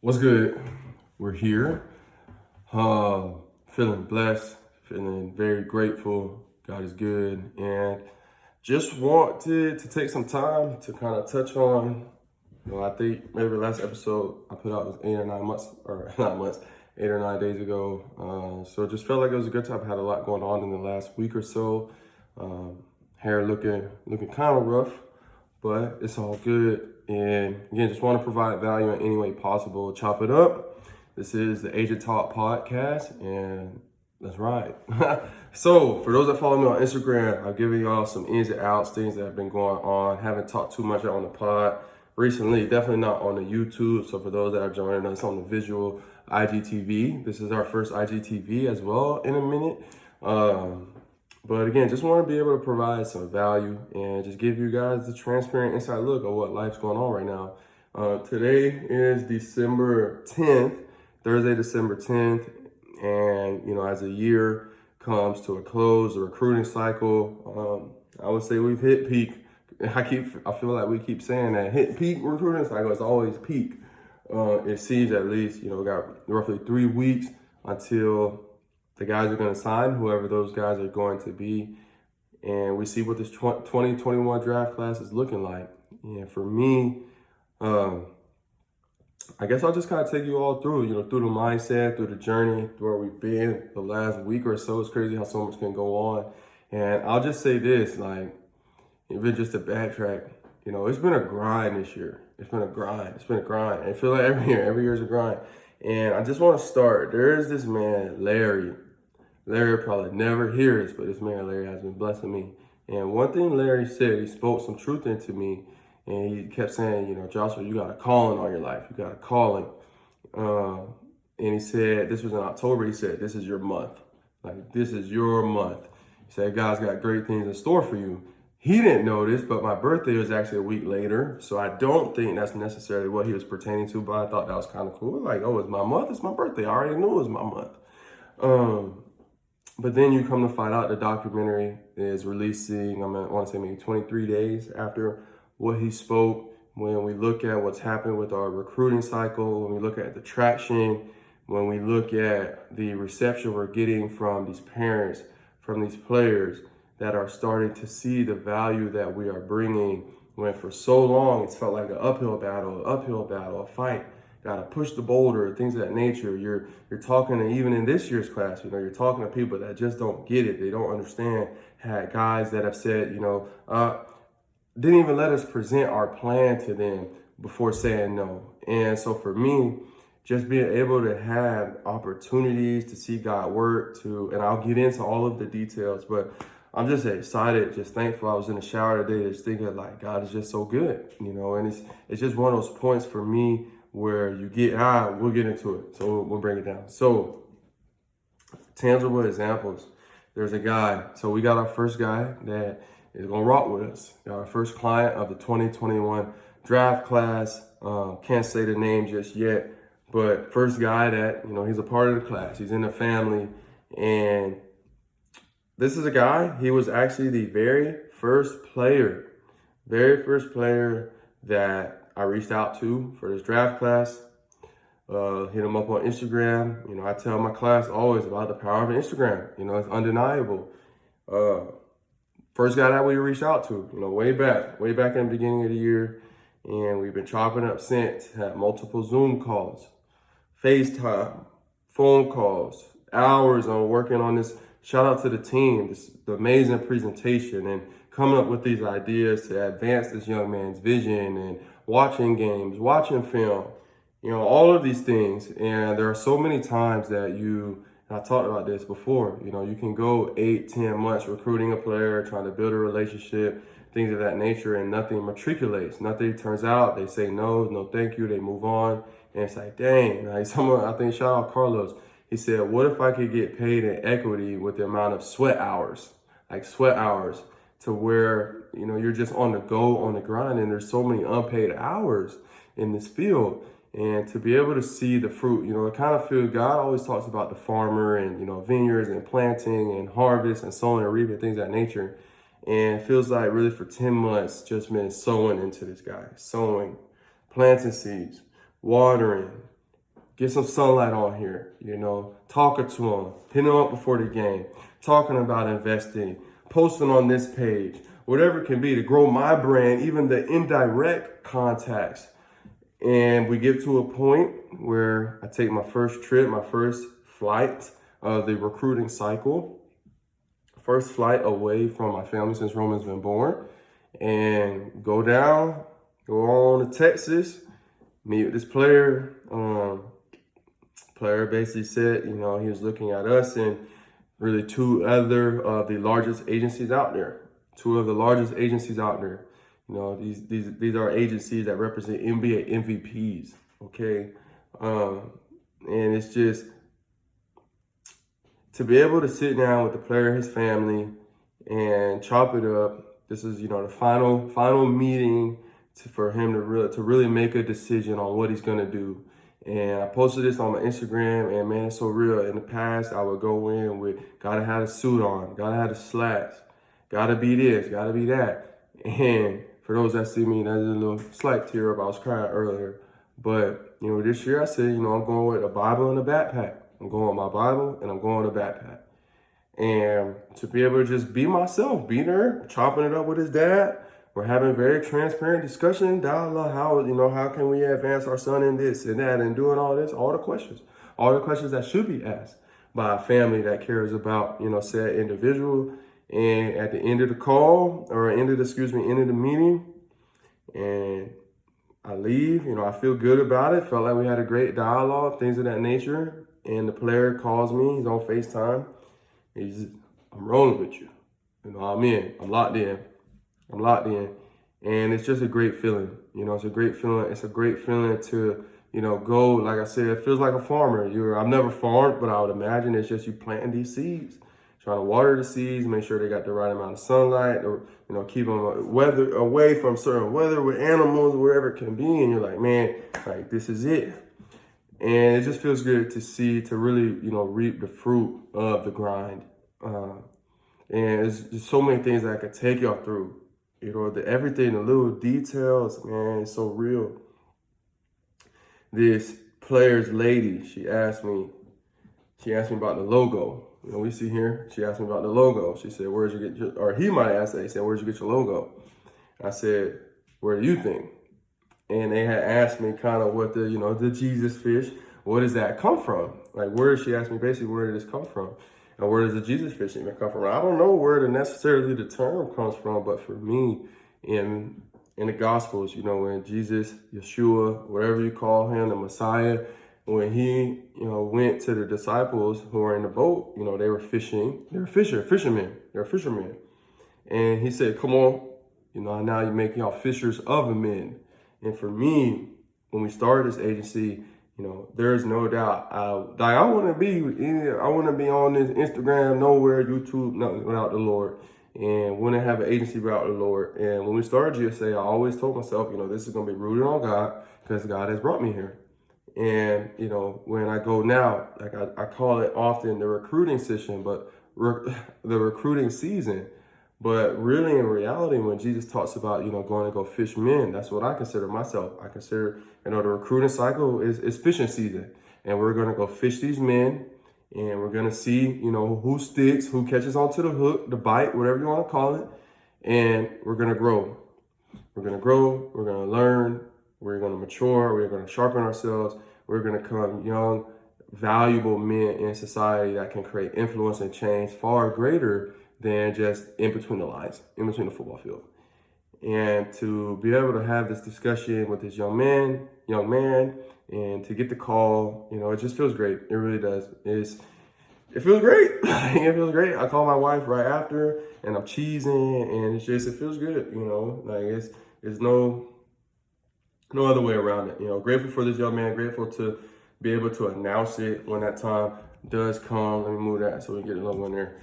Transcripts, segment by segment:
What's good? We're here. Feeling blessed, feeling very grateful. God is good. And just wanted to take some time to kind of touch on, I think maybe the last episode I put out was 8 or 9 months, or 9 months, 8 or 9 days ago. So just felt like it was a good time. I had a lot going on in the last week or so. Hair looking kind of rough, but it's all good. And again, just want to provide value in any way possible. Chop it up. This is the Agent Talk podcast, and let's ride. So, for those that follow me on Instagram, I've given y'all some ins and outs, things that have been going on. Haven't talked too much on the pod recently, definitely not on the YouTube. So, for those that are joining us on the visual IGTV, this is our first IGTV as well in a minute. But again, just want to be able to provide some value and just give you guys the transparent inside look of what life's going on right now. Today is December 10th, Thursday, December 10th. And, as the year comes to a close, the recruiting cycle, I would say we've hit peak. I feel like we keep saying that. Hit peak recruiting cycle is always peak. It seems at least, we got roughly 3 weeks until the guys are going to sign, whoever those guys are going to be. And we see what this 2021 draft class is looking like. And for me, I guess I'll just kind of take you all through, through the mindset, through the journey, through where we've been the last week or so. It's crazy how so much can go on. And I'll just say this, even just to backtrack, it's been a grind this year. It's been a grind. I feel like every year is a grind. And I just want to start. There is this man, Larry. Larry probably never hears, but this man, Larry, has been blessing me. And one thing Larry said, he spoke some truth into me. And he kept saying, Joshua, you got a calling on your life. You got a calling. And he said, this was in October. He said, this is your month. This is your month. He said, God's got great things in store for you. He didn't know this, but my birthday was actually a week later. So I don't think that's necessarily what he was pertaining to, but I thought that was kind of cool. It's my month, it's my birthday. I already knew it was my month. But then you come to find out the documentary is releasing, I want to say maybe 23 days after what he spoke. When we look at what's happened with our recruiting cycle, when we look at the traction, when we look at the reception we're getting from these parents, from these players that are starting to see the value that we are bringing, when for so long it's felt like an uphill battle, a fight. Got to push the boulder, things of that nature. You're talking to, even in this year's class, you're talking to people that just don't get it. They don't understand. Had guys that have said, didn't even let us present our plan to them before saying no. And so for me, just being able to have opportunities to see God work, and I'll get into all of the details, but I'm just excited, just thankful. I was in the shower today just thinking God is just so good, and it's just one of those points for me where you get high. We'll get into it. So we'll bring it down. So tangible examples. There's a guy. So we got our first guy that is going to rock with us. Got our first client of the 2021 draft class. Can't say the name just yet, but first guy that, he's a part of the class. He's in the family. And this is a guy, he was actually the very first player that I reached out to for this draft class. Hit him up on Instagram. I tell my class always about the power of Instagram. It's undeniable. First guy that we reached out to, way back in the beginning of the year. And we've been chopping up since, had multiple Zoom calls, FaceTime, phone calls, hours on working on this. Shout out to the team, the amazing presentation and coming up with these ideas to advance this young man's vision and watching games, watching film, all of these things. And there are so many times that and I talked about this before, you can go 8-10 months recruiting a player, trying to build a relationship, things of that nature, and nothing matriculates. Nothing turns out. They say no thank you, they move on. And it's like, dang, someone, I think, shout out Carlos. He said, what if I could get paid in equity with the amount of sweat hours to where, you're just on the go, on the grind, and there's so many unpaid hours in this field. And to be able to see the fruit, it kind of feels, God always talks about the farmer and, vineyards and planting and harvest and sowing and reaping, things of that nature. And it feels like really for 10 months, just been sowing into this guy, planting seeds, watering, get some sunlight on here, talking to them, hitting them up before the game, talking about investing, posting on this page, whatever it can be to grow my brand, even the indirect contacts. And we get to a point where I take my first trip, my first flight of the recruiting cycle, first flight away from my family since Roman's been born, and go on to Texas, meet with this player. Player basically said, he was looking at us and really two other of the largest agencies out there. These are agencies that represent NBA MVPs. Okay, and it's just to be able to sit down with the player, his family, and chop it up. This is the final meeting for him to really make a decision on what he's gonna do. And I posted this on my Instagram, and man, it's so real. In the past, I would go in with gotta have a suit on, gotta have the slacks, gotta be this, gotta be that. And for those that see me, that's a little slight tear up. I was crying earlier. But, this year I said, I'm going with a Bible and a backpack. I'm going with my Bible and I'm going with a backpack. And to be able to just be myself, be there, chopping it up with his dad. We're having very transparent discussion, dialogue, how can we advance our son in this and that, and doing all the questions that should be asked by a family that cares about, said individual. And at the end of the call, or end of the meeting, and I leave, I feel good about it. Felt like we had a great dialogue, things of that nature. And the player calls me, he's on FaceTime. I'm rolling with you. I'm in, I'm locked in. And it's just a great feeling. It's a great feeling. It's a great feeling to, go, like I said, it feels like a farmer. I've never farmed, but I would imagine it's just you planting these seeds, trying to water the seeds, make sure they got the right amount of sunlight, or, keep them away from certain weather with animals, wherever it can be. And you're like, man, like this is it. And it just feels good to really, reap the fruit of the grind. And there's just so many things that I could take y'all through. Everything, the little details, man, it's so real. This player's lady, she asked me about the logo. We see here, she asked me about the logo. She said, where'd you get or he might ask that, he said, where'd you get your logo? I said, where do you think? And they had asked me kind of what the Jesus fish, where does that come from? Like, she asked me basically, where did this come from? And where does the Jesus fish even come from? I don't know where necessarily the term comes from, but for me, in the Gospels, when Jesus, Yeshua, whatever you call him, the Messiah, when he, went to the disciples who were in the boat, they were fishing. They're fishermen. And he said, come on, now you make y'all fishers of men. And for me, when we started this agency, there's no doubt. I want to be on this Instagram, nowhere, YouTube, nothing without the Lord. And want to have an agency without the Lord. And when we started GSA, I always told myself, this is going to be rooted on God because God has brought me here. And, when I go now, like I call it often the recruiting session, but the recruiting season. But really, in reality, when Jesus talks about, going to go fish men, that's what I consider myself. I consider, the recruiting cycle is fishing season. And we're going to go fish these men. And we're going to see, who sticks, who catches onto the hook, the bite, whatever you want to call it. And we're going to grow. We're going to grow. We're going to learn. We're going to mature. We're going to sharpen ourselves. We're going to become young, valuable men in society that can create influence and change far greater than just in between the lines, in between the football field. And to be able to have this discussion with this young man, and to get the call, it just feels great. It really does. It feels great. It feels great. I call my wife right after, and I'm cheesing, and it feels good. Like it's no other way around it. Grateful for this young man. Grateful to be able to announce it when that time does come. Let me move that so we can get another one there.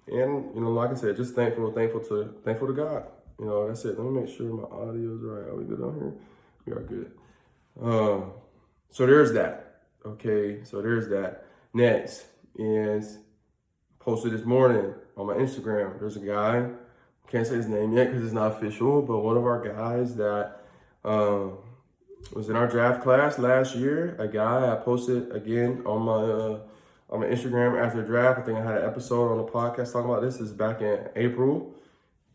And like I said, just thankful to God. That's it. Let me make sure my audio is right. Are we good on here? We are good. So there's that. Okay, so there's that. Next is posted this morning on my Instagram. There's a guy, can't say his name yet because it's not official, but one of our guys that was in our draft class last year. A guy I posted again on my Instagram after the draft. I think I had an episode on the podcast talking about this. This is back in April,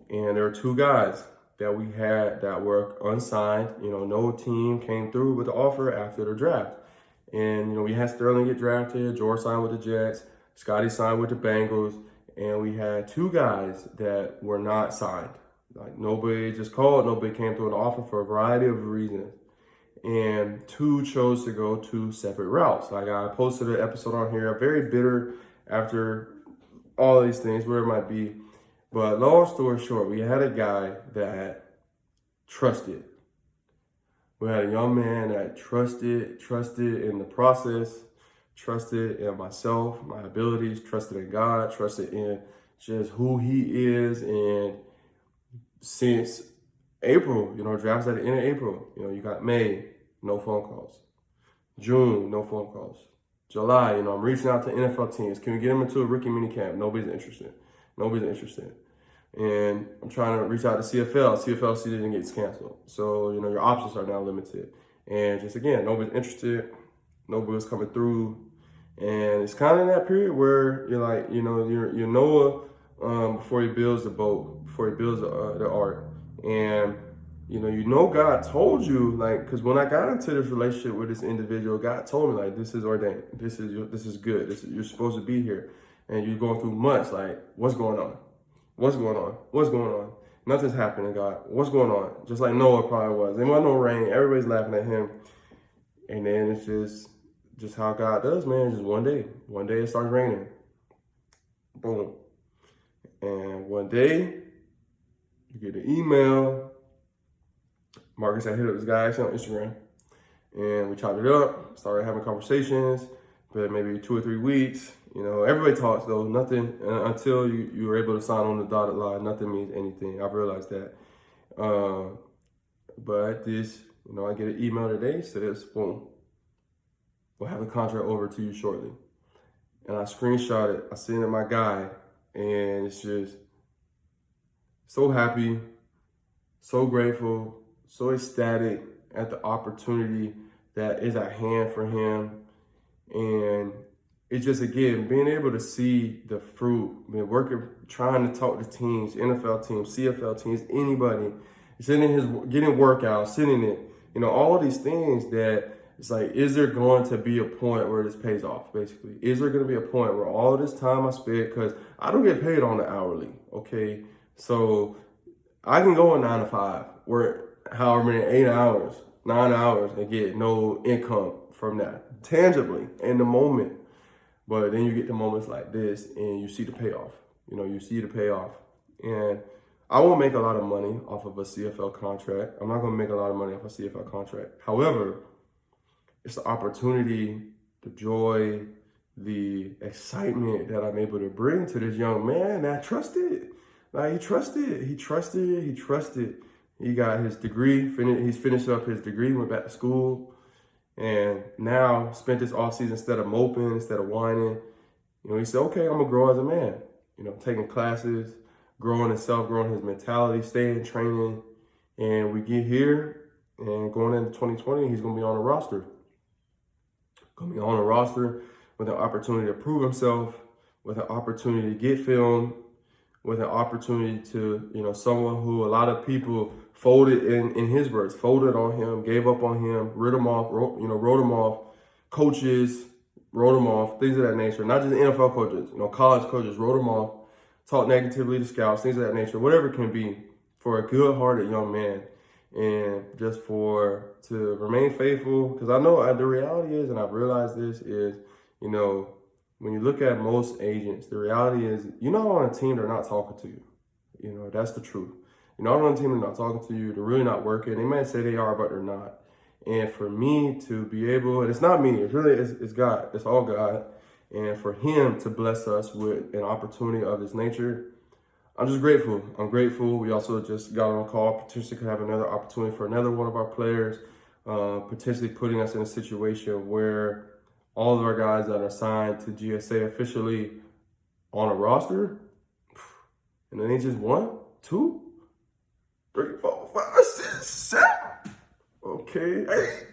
and there were two guys that we had that were unsigned. No team came through with the offer after the draft. And, we had Sterling get drafted, George signed with the Jets, Scotty signed with the Bengals, and we had two guys that were not signed. Like, nobody just called, nobody came through an offer for a variety of reasons. And two chose to go two separate routes. Like, I posted an episode on here, I'm very bitter after all these things, where it might be. But long story short, we had a guy that trusted. We had a young man that trusted in the process, trusted in myself, my abilities, trusted in God, trusted in just who he is. And since April, drafts at the end of April, you got May, no phone calls. June, no phone calls. July, I'm reaching out to NFL teams. Can we get him into a rookie minicamp? Nobody's interested. And I'm trying to reach out to CFL. CFL season gets canceled. So, your options are now limited. And just again, nobody's interested. Nobody's coming through. And it's kind of in that period where you're like, you're Noah before he builds the boat, before he builds the ark. And, God told you, like, because when I got into this relationship with this individual, God told me, like, this is ordained. This is good. You're supposed to be here. And you're going through months, like, what's going on? What's going on? Nothing's happening, God. What's going on? Just like Noah probably was. There wasn't no rain. Everybody's laughing at him. And then it's just how God does, man. Just one day it starts raining. Boom. And one day you get an email. Marcus had hit up this guy on Instagram. And we chopped it up, started having conversations, but maybe 2 or 3 weeks. Everybody talks though, nothing until you were able to sign on the dotted line, nothing means anything. I've realized that. But this, I get an email today, says, boom, we'll have the contract over to you shortly. And I screenshot it, I sent it to my guy, and it's just so happy, so grateful, so ecstatic at the opportunity that is at hand for him. And it's just, again, being able to see the fruit, working, trying to talk to teams, NFL teams, CFL teams, anybody, getting workouts, sitting it, all of these things that it's like, is there going to be a point where this pays off, basically? Is there going to be a point where all of this time I spent, because I don't get paid on the hourly, okay? So I can go a 9 to 5, work however many, 8 hours, 9 hours, and get no income from that, tangibly, in the moment. But then you get to moments like this and you see the payoff. You see the payoff. And I won't make a lot of money off of a CFL contract. I'm not going to make a lot of money off a CFL contract. However, it's the opportunity, the joy, the excitement that I'm able to bring to this young man that trusted. Like, he trusted. He got his degree. He's finished up his degree, went back to school. And now spent this offseason, instead of moping, instead of whining, he said, okay, I'm going to grow as a man. Taking classes, growing himself, growing his mentality, staying, training. And we get here, and going into 2020, he's going to be on a roster. With an opportunity to prove himself, with an opportunity to get filmed, with an opportunity to, someone who a lot of people folded, in his words, folded on him, gave up on him, wrote him off, coaches wrote him off, things of that nature. Not just NFL coaches, college coaches wrote him off, talked negatively to scouts, things of that nature, whatever it can be, for a good-hearted young man. And just to remain faithful, because I know the reality is, and I've realized this, is, when you look at most agents, the reality is you're not on a team, they're not talking to you. That's the truth. You're not on a team, they're not talking to you, they're really not working. They might say they are, but they're not. And for me to be able, and it's not me, it's God, it's all God. And for him to bless us with an opportunity of this nature, I'm just grateful. I'm grateful. We also just got on a call, potentially could have another opportunity for another one of our players, potentially putting us in a situation where all of our guys that are signed to GSA officially on a roster, and then they just 1, 2, 3, 4, 5, 6, 7. Okay. okay, hey,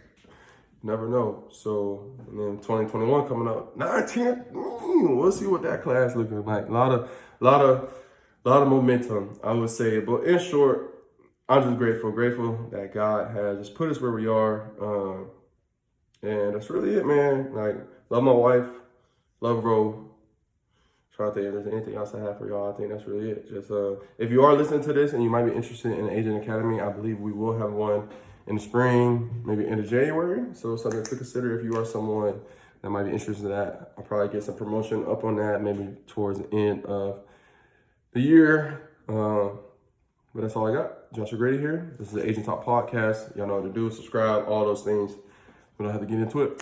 never know. So, and then 2021 coming up, 19, we'll see what that class looking like. A lot of momentum, I would say. But in short, I'm just grateful that God has just put us where we are. And that's really it, man. Like, love my wife, love Ro. Try to think if there's anything else I have for y'all. I think that's really it. Just if you are listening to this and you might be interested in Agent Academy, I believe we will have one in the spring, maybe end of January. So something to consider if you are someone that might be interested in that. I'll probably get some promotion up on that maybe towards the end of the year. But that's all I got. Joshua Grady here. This is the Agent Talk Podcast. Y'all know what to do. Subscribe, all those things. We don't have to get into it.